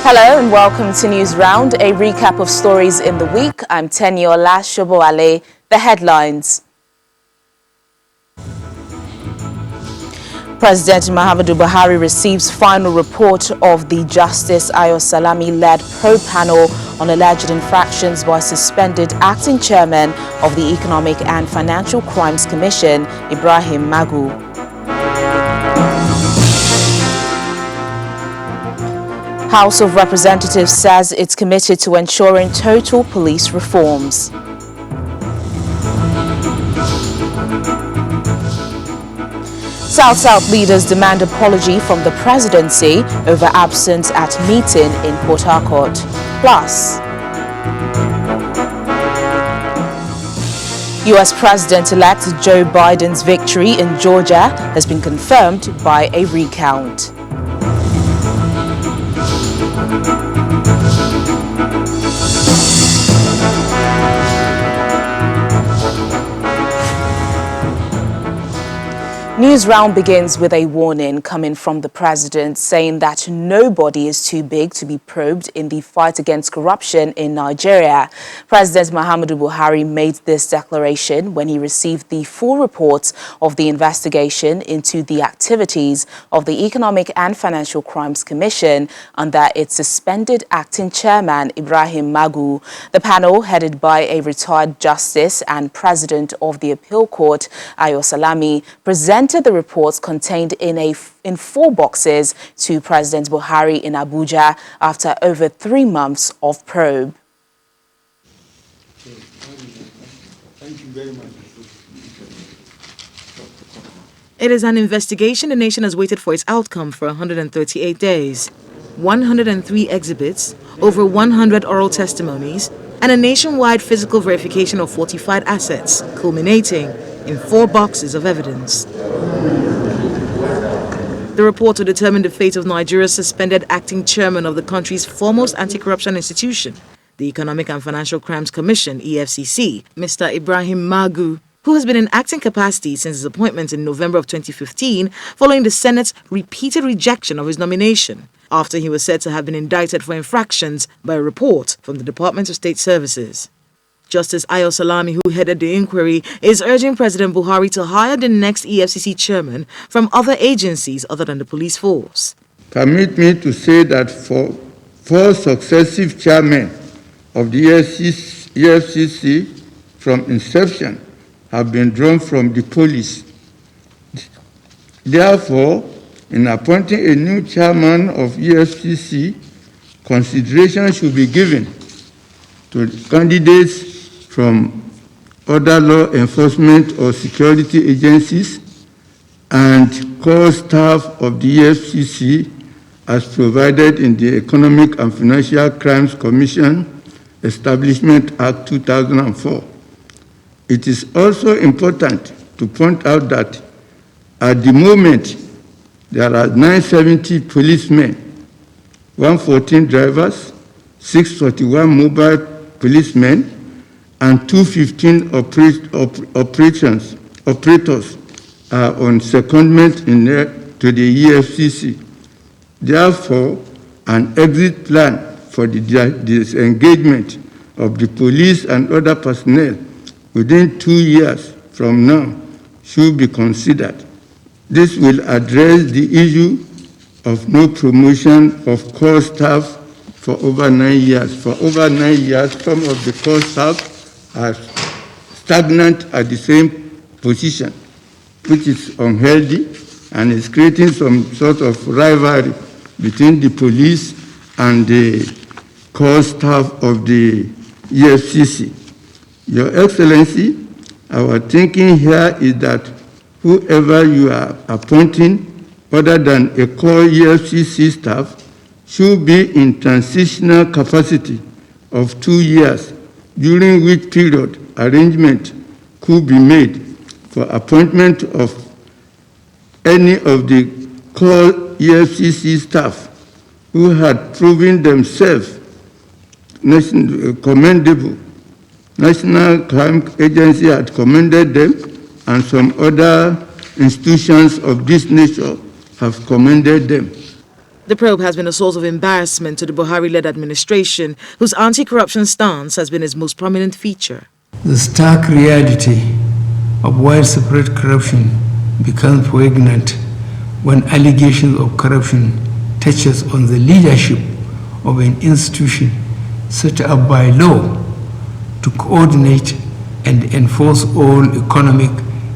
Hello and welcome to Newsround, a recap of stories in the week. I'm Teniola Shoboale. The headlines. President Muhammadu Buhari receives final report of the Justice Ayo Salami-led probe panel on alleged infractions by suspended acting chairman of the Economic and Financial Crimes Commission, Ibrahim Magu. House of Representatives says it's committed to ensuring total police reforms. South-South leaders demand apology from the presidency over absence at meeting in Port Harcourt. Plus, U.S. President-elect Joe Biden's victory in Georgia has been confirmed by a recount. Newsround begins with a warning coming from the president saying that nobody is too big to be probed in the fight against corruption in Nigeria. President Muhammadu Buhari made this declaration when he received the full report of the investigation into the activities of the Economic and Financial Crimes Commission under its suspended acting chairman, Ibrahim Magu. The panel, headed by a retired justice and president of the appeal court, Ayo Salami, presented the reports contained in 4 boxes to President Buhari in Abuja after over 3 months of probe. Thank you very much. It is an investigation the nation has waited for its outcome for 138 days. 103 exhibits, over 100 oral testimonies, and a nationwide physical verification of fortified assets, culminating in 4 boxes of evidence. The report will determine the fate of Nigeria's suspended acting chairman of the country's foremost anti-corruption institution, the Economic and Financial Crimes Commission, EFCC, Mr. Ibrahim Magu, who has been in acting capacity since his appointment in November of 2015 following the Senate's repeated rejection of his nomination, after he was said to have been indicted for infractions by a report from the Department of State Services. Justice Ayo Salami, who headed the inquiry, is urging President Buhari to hire the next EFCC chairman from other agencies other than the police force. Permit me to say that for 4 successive chairmen of the EFCC from inception have been drawn from the police. Therefore, in appointing a new chairman of EFCC, consideration should be given to candidates from other law enforcement or security agencies and core staff of the EFCC as provided in the Economic and Financial Crimes Commission Establishment Act 2004. It is also important to point out that at the moment there are 970 policemen, 114 drivers, 641 mobile policemen, and 215 operators are on secondment to the EFCC. Therefore, an exit plan for the disengagement of the police and other personnel within 2 years from now should be considered. This will address the issue of no promotion of core staff for over 9 years. For over 9 years, some of the core staff are stagnant at the same position, which is unhealthy and is creating some sort of rivalry between the police and the core staff of the EFCC. Your Excellency, our thinking here is that whoever you are appointing other than a core EFCC staff should be in transitional capacity of 2 years, during which period arrangement could be made for appointment of any of the core EFCC staff who had proven themselves commendable. National Crime Agency had commended them, and some other institutions of this nature have commended them. The probe has been a source of embarrassment to the Buhari-led administration, whose anti-corruption stance has been its most prominent feature. The stark reality of widespread corruption becomes poignant when allegations of corruption touches on the leadership of an institution set up by law to coordinate and enforce all economic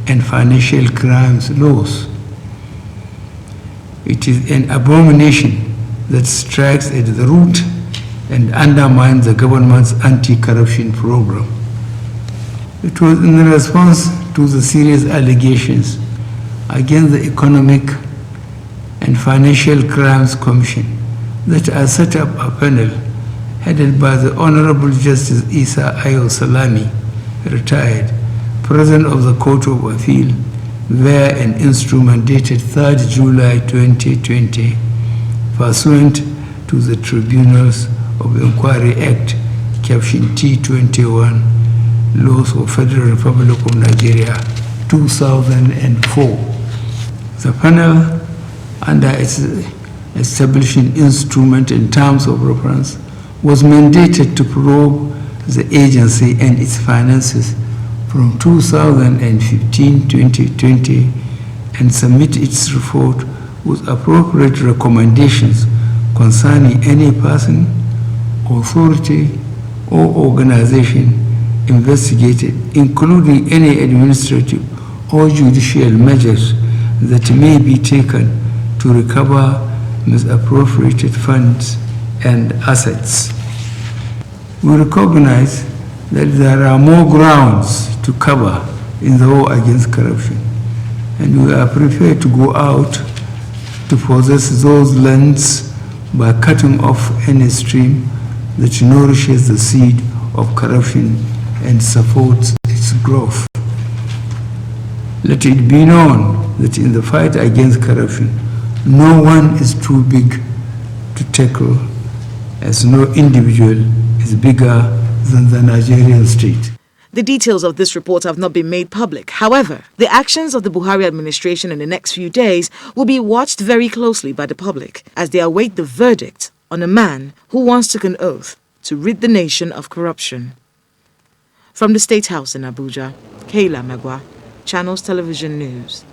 and financial crimes laws. It is an abomination that strikes at the root and undermines the government's anti-corruption program. It was in response to the serious allegations against the Economic and Financial Crimes Commission that I set up a panel headed by the Honorable Justice Isa Ayo Salami, retired, President of the Court of Appeal, via an instrument dated 3rd July 2020, pursuant to the Tribunals of Inquiry Act, Caption T21, Laws of Federal Republic of Nigeria, 2004. The panel, under its establishing instrument in terms of reference, was mandated to probe the agency and its finances from 2015-2020 and submit its report with appropriate recommendations concerning any person, authority, or organization investigated, including any administrative or judicial measures that may be taken to recover misappropriated funds and assets. We recognize that there are more grounds to cover in the war against corruption, and we are prepared to go out to possess those lands by cutting off any stream that nourishes the seed of corruption and supports its growth. Let it be known that in the fight against corruption, no one is too big to tackle, as no individual is bigger than the Nigerian state. The details of this report have not been made public. However, the actions of the Buhari administration in the next few days will be watched very closely by the public as they await the verdict on a man who once took an oath to rid the nation of corruption. From the State House in Abuja, Kayla Magwa, Channels Television News.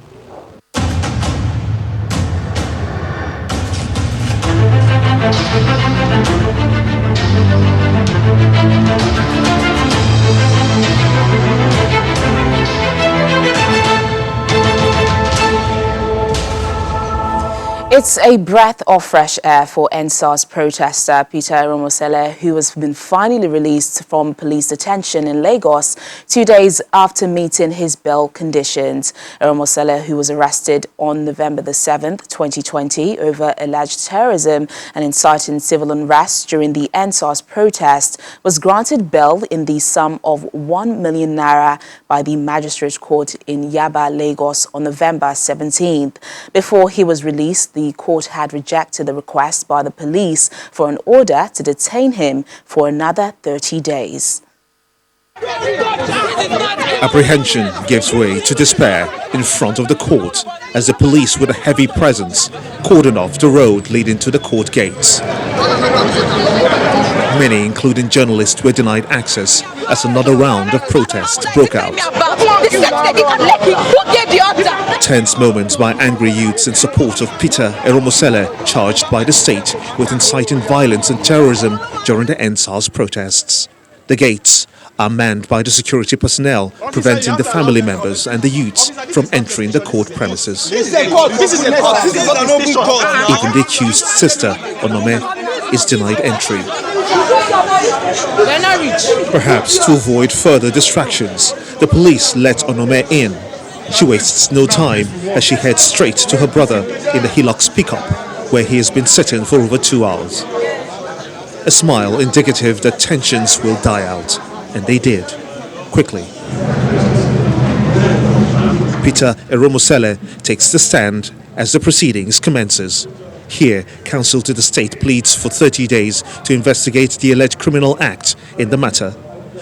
It's a breath of fresh air for NSAS protester Peter Eromosella, who has been finally released from police detention in Lagos 2 days after meeting his bail conditions. Eromosella, who was arrested on November the 7th, 2020 over alleged terrorism and inciting civil unrest during the NSAS protest, was granted bail in the sum of 1 million naira by the Magistrate Court in Yaba, Lagos on November 17th. Before he was released, the court had rejected the request by the police for an order to detain him for another 30 days. Apprehension gives way to despair in front of the court as the police, with a heavy presence, cordon off the road leading to the court gates. Many, including journalists, were denied access as another round of protests broke out. Tense moments by angry youths in support of Peter Eromosella, charged by the state with inciting violence and terrorism during the NSAS protests. The gates are manned by the security personnel, preventing the family members and the youths from entering the court premises. Even the accused sister, Onome, is denied entry. Perhaps to avoid further distractions, the police let Onome in. She wastes no time as she heads straight to her brother in the Hilux pickup, where he has been sitting for over 2 hours. A smile indicative that tensions will die out, and they did, quickly. Peter Eromosella takes the stand as the proceedings commences. Here, counsel to the state pleads for 30 days to investigate the alleged criminal act in the matter.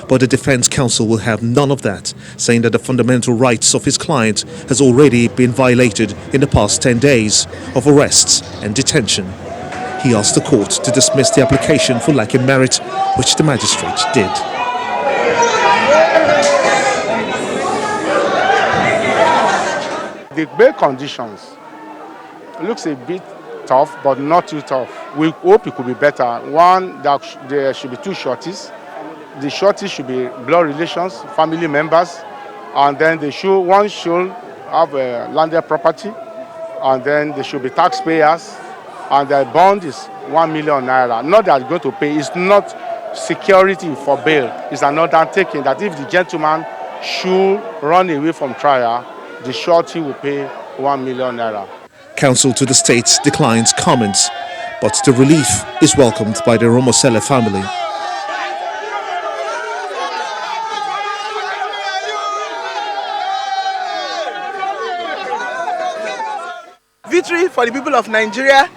But the defense counsel will have none of that, saying that the fundamental rights of his client has already been violated in the past 10 days of arrests and detention. He asked the court to dismiss the application for lacking merit, which the magistrate did. The bail conditions looks a bit tough, but not too tough. We hope it could be better. One, that there should be two shorties. The shorties should be blood relations, family members, and then one should have a landed property, and then they should be taxpayers, and the bond is 1 million naira. Not that they're going to pay. It's not security for bail. It's an undertaking that if the gentleman should run away from trial, the shorty will pay 1 million naira. Counsel to the state declines comments, but the relief is welcomed by the Eromosella family. Victory for the people of Nigeria,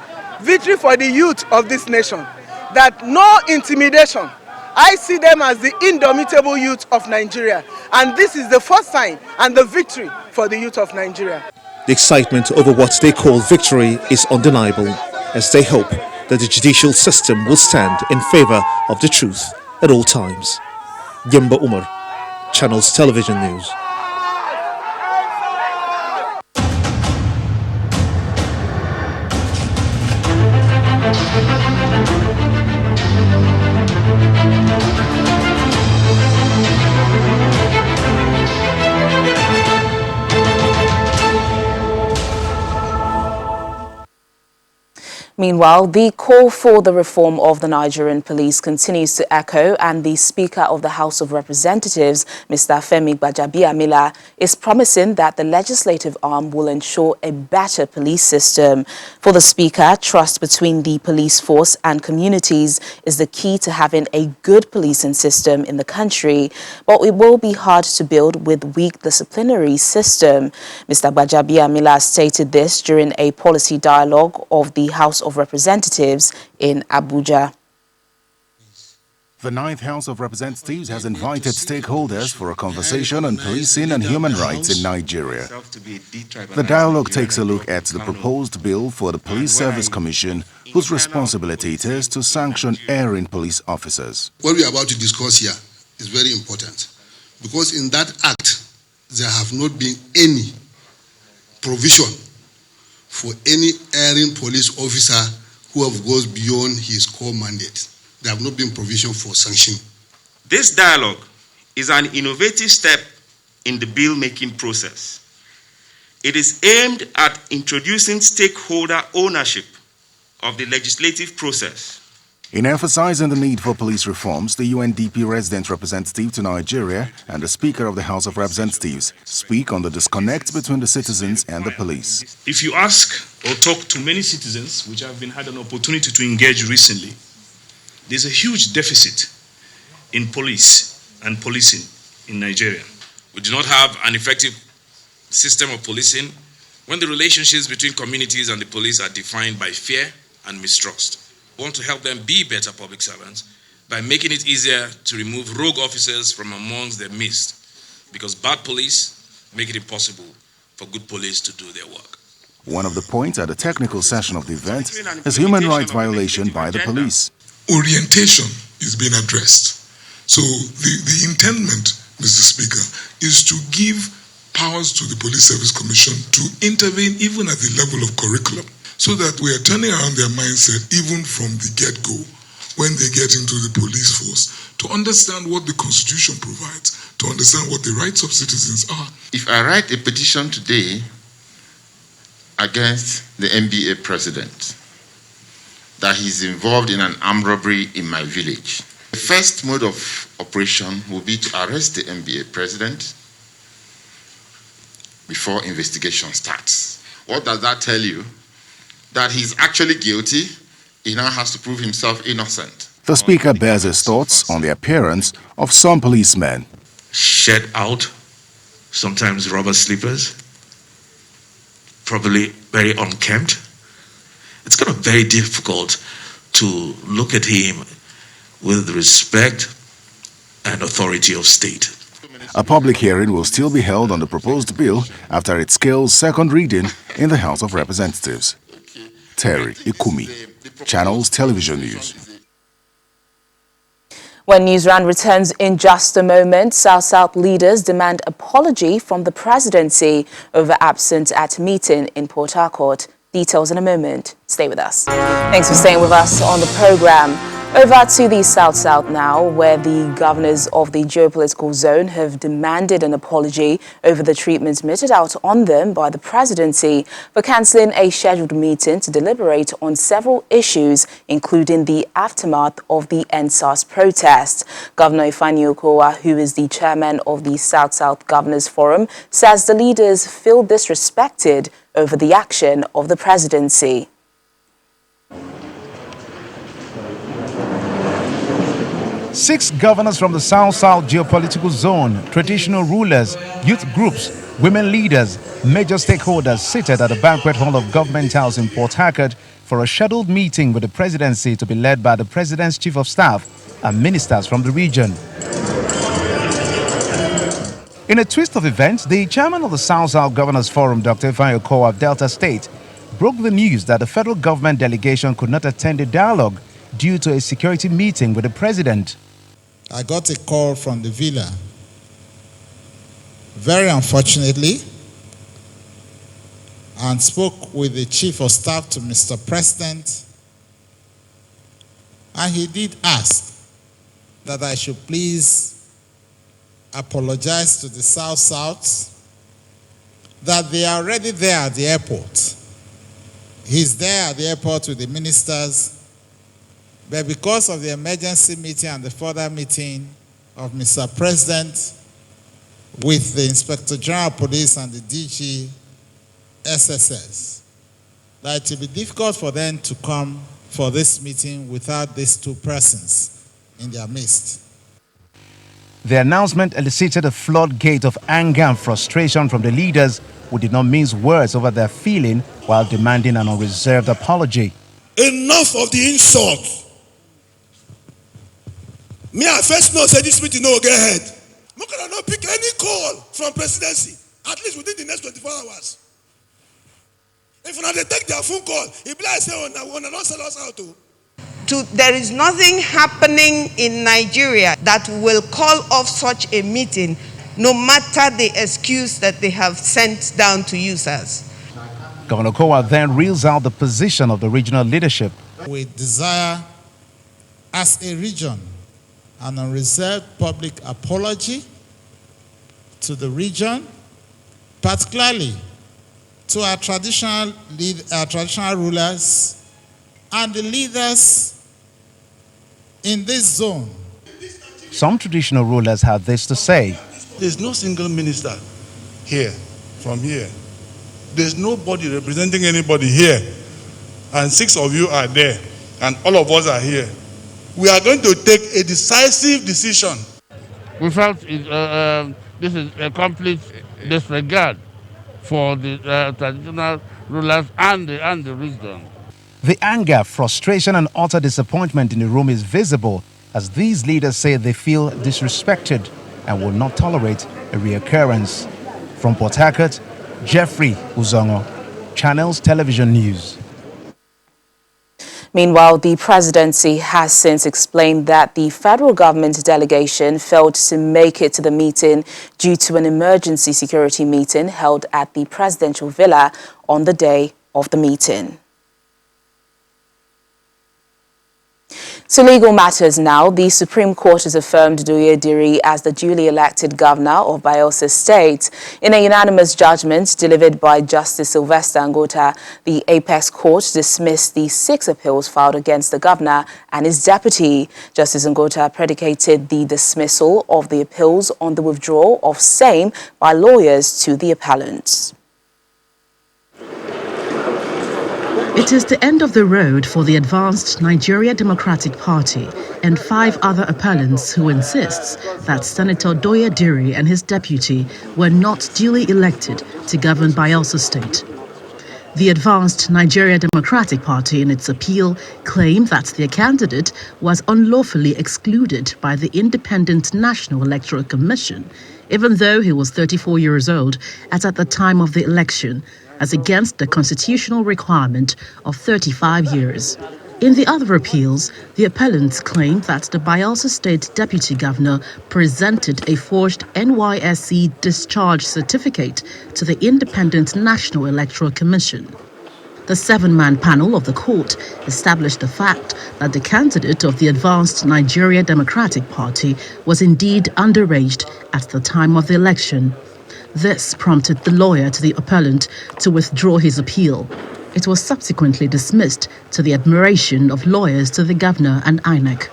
victory for the youth of this nation. That no intimidation. I see them as the indomitable youth of Nigeria, and this is the first sign and the victory for the youth of Nigeria. The excitement over what they call victory is undeniable, as they hope that the judicial system will stand in favor of the truth at all times. Yemba Umar, Channels Television News. Meanwhile, the call for the reform of the Nigerian police continues to echo, and the Speaker of the House of Representatives, Mr. Femi Gbajabiamila, is promising that the legislative arm will ensure a better police system. For the Speaker, trust between the police force and communities is the key to having a good policing system in the country, but it will be hard to build with weak disciplinary system. Mr. Gbajabiamila stated this during a policy dialogue of the House of Representatives in Abuja. The 9th House of Representatives has invited stakeholders for a conversation on policing and human rights in Nigeria. The dialogue takes a look at the proposed bill for the Police Service Commission, whose responsibility it is to sanction erring police officers. What we are about to discuss here is very important, because in that act, there have not been any provision for any erring police officer who goes beyond his core mandate. There have not been provision for sanction. This dialogue is an innovative step in the bill-making process. It is aimed at introducing stakeholder ownership of the legislative process. In emphasizing the need for police reforms, the UNDP resident representative to Nigeria and the Speaker of the House of Representatives speak on the disconnect between the citizens and the police. If you ask or talk to many citizens, which have had an opportunity to engage recently, there's a huge deficit in police and policing in Nigeria. We do not have an effective system of policing when the relationships between communities and the police are defined by fear and mistrust. We want to help them be better public servants by making it easier to remove rogue officers from amongst their midst, because bad police make it impossible for good police to do their work. One of the points at the technical session of the event is human rights violation by the police. Orientation is being addressed. So the intendment, Mr. Speaker, is to give powers to the Police Service Commission to intervene even at the level of curriculum, so that we are turning around their mindset even from the get-go when they get into the police force, to understand what the Constitution provides, to understand what the rights of citizens are. If I write a petition today against the NBA president that he's involved in an armed robbery in my village, the first mode of operation will be to arrest the NBA president before investigation starts. What does that tell you? That he's actually guilty, he now has to prove himself innocent. The Speaker bears his thoughts on the appearance of some policemen. Shed out, sometimes rubber slippers, probably very unkempt. It's kind of very difficult to look at him with the respect and authority of state. A public hearing will still be held on the proposed bill after it scales second reading in the House of Representatives. Terry Ikumi, Channels Television News. When Newsround returns in just a moment, South-South leaders demand apology from the presidency over absence at meeting in Port Harcourt. Details in a moment. Stay with us. Thanks for staying with us on the program. Over to the South-South now, where the governors of the geopolitical zone have demanded an apology over the treatment meted out on them by the presidency for cancelling a scheduled meeting to deliberate on several issues, including the aftermath of the NSAS protest. Governor Ifeanyi Okowa, who is the chairman of the South-South Governors Forum, says the leaders feel disrespected over the action of the presidency. Six governors from the South-South geopolitical zone, traditional rulers, youth groups, women leaders, major stakeholders seated at the banquet hall of Government House in Port Harcourt for a scheduled meeting with the presidency to be led by the president's chief of staff and ministers from the region. In a twist of events, the chairman of the South-South Governors Forum, Dr. Ifeanyi Okowa of Delta State, broke the news that the federal government delegation could not attend the dialogue due to a security meeting with the president. I got a call from the villa. Very unfortunately, and spoke with the chief of staff to Mr. President, and he did ask that I should please apologize to the South-South that they are already there at the airport. He's there at the airport with the ministers, but because of the emergency meeting and the further meeting of Mr. President with the Inspector General of Police and the DG SSS, that it will be difficult for them to come for this meeting without these two persons in their midst. The announcement elicited a floodgate of anger and frustration from the leaders who did not mince words over their feeling while demanding an unreserved apology. Enough of the insults. Me, I first know say this meeting no get ahead. We cannot pick any call from presidency, at least within the next 24 hours. If they take their phone call, it be like say, oh, not sell us out too. There is nothing happening in Nigeria that will call off such a meeting, no matter the excuse that they have sent down to users. Governor Okowa then reels out the position of the regional leadership. We desire, as a region, an unreserved public apology to the region, particularly to our traditional rulers and the leaders in this zone. Some traditional rulers have this to say. There's no single minister here, from here. There's nobody representing anybody here. And 6 of you are there, and all of us are here. We are going to take a decisive decision. We felt this is a complete disregard for the traditional rulers and the region. The anger, frustration and utter disappointment in the room is visible as these leaders say they feel disrespected and will not tolerate a reoccurrence. From Port Harcourt, Jeffrey Uzongo, Channels Television News. Meanwhile, the presidency has since explained that the federal government delegation failed to make it to the meeting due to an emergency security meeting held at the presidential villa on the day of the meeting. To legal matters now, the Supreme Court has affirmed Doye Diri as the duly elected governor of Bayelsa State. In a unanimous judgment delivered by Justice Sylvester Ngota, the Apex Court dismissed the 6 appeals filed against the governor and his deputy. Justice Ngota predicated the dismissal of the appeals on the withdrawal of same by lawyers to the appellants. It is the end of the road for the advanced Nigeria Democratic Party and 5 other appellants who insists that Senator Doye Diri and his deputy were not duly elected to govern Bayelsa State. The advanced Nigeria Democratic Party in its appeal claimed that their candidate was unlawfully excluded by the Independent National Electoral Commission, even though he was 34 years old at the time of the election, as against the constitutional requirement of 35 years. In the other appeals, the appellants claimed that the Bayelsa State Deputy Governor presented a forged NYSC discharge certificate to the Independent National Electoral Commission. The seven-man panel of the court established the fact that the candidate of the Advanced Nigeria Democratic Party was indeed underage at the time of the election. This prompted the lawyer to the appellant to withdraw his appeal. It was subsequently dismissed to the admiration of lawyers to the governor and INEC.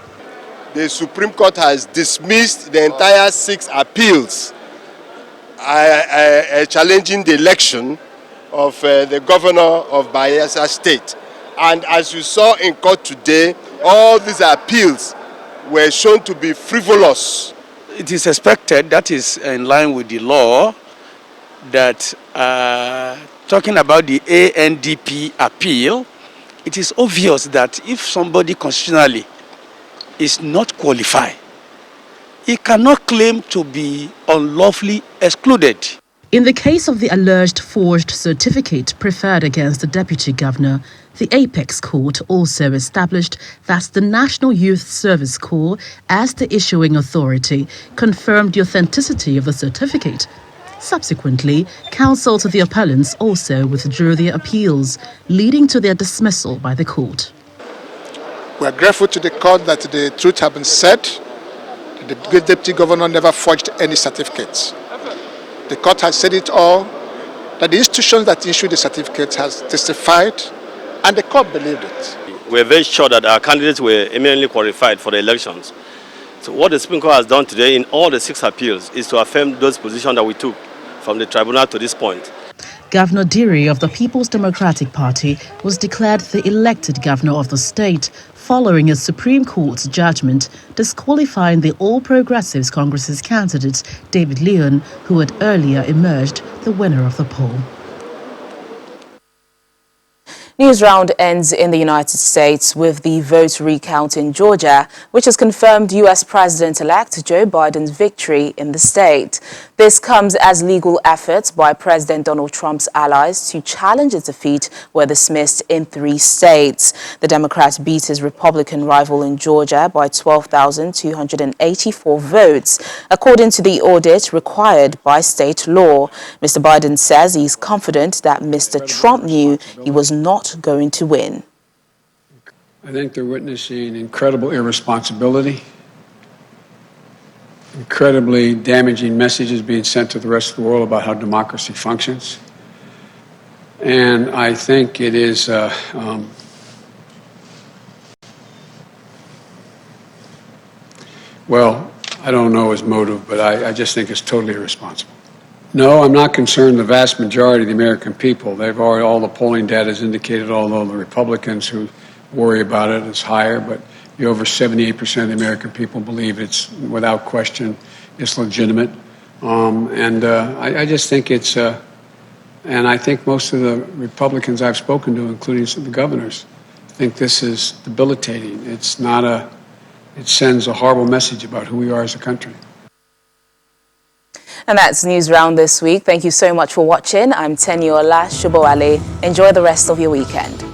The Supreme Court has dismissed the entire 6 appeals challenging the election of the governor of Bayelsa State. And as you saw in court today, all these appeals were shown to be frivolous. It is expected, that is in line with the law, that talking about the ANDP appeal, it is obvious that if somebody constitutionally is not qualified, he cannot claim to be unlawfully excluded. In the case of the alleged forged certificate preferred against the deputy governor, the Apex Court also established that the National Youth Service Corps, as the issuing authority, confirmed the authenticity of the certificate. Subsequently, counsel to the appellants also withdrew their appeals, leading to their dismissal by the court. We are grateful to the court that the truth has been said. The deputy governor never forged any certificates. The court has said it all, that the institutions that issued the certificate has testified, and the court believed it. We're very sure that our candidates were eminently qualified for the elections. So what the Supreme Court has done today in all the 6 appeals is to affirm those positions that we took from the tribunal to this point. Governor Diri of the People's Democratic Party was declared the elected governor of the state following a Supreme Court's judgment disqualifying the All Progressives Congress's candidate, David Leon, who had earlier emerged the winner of the poll. Newsround ends in the United States with the vote recount in Georgia, which has confirmed U.S. President-elect Joe Biden's victory in the state. This comes as legal efforts by President Donald Trump's allies to challenge its defeat were dismissed in 3 states. The Democrat beat his Republican rival in Georgia by 12,284 votes, according to the audit required by state law. Mr. Biden says he's confident that Mr. Trump knew he was not going to win. I think they're witnessing incredible irresponsibility, incredibly damaging messages being sent to the rest of the world about how democracy functions. And I think it is well, I don't know his motive, but I just think it's totally irresponsible. No, I'm not concerned the vast majority of the American people. They've already, all the polling data has indicated, although the Republicans who worry about it is higher, but over 78% of the American people believe it's, without question, it's legitimate. I just think it's, and I think most of the Republicans I've spoken to, including some of the governors, think this is debilitating. It's not it sends a horrible message about who we are as a country. And that's Newsround this week. Thank you so much for watching. I'm Teniola Shobowale. Enjoy the rest of your weekend.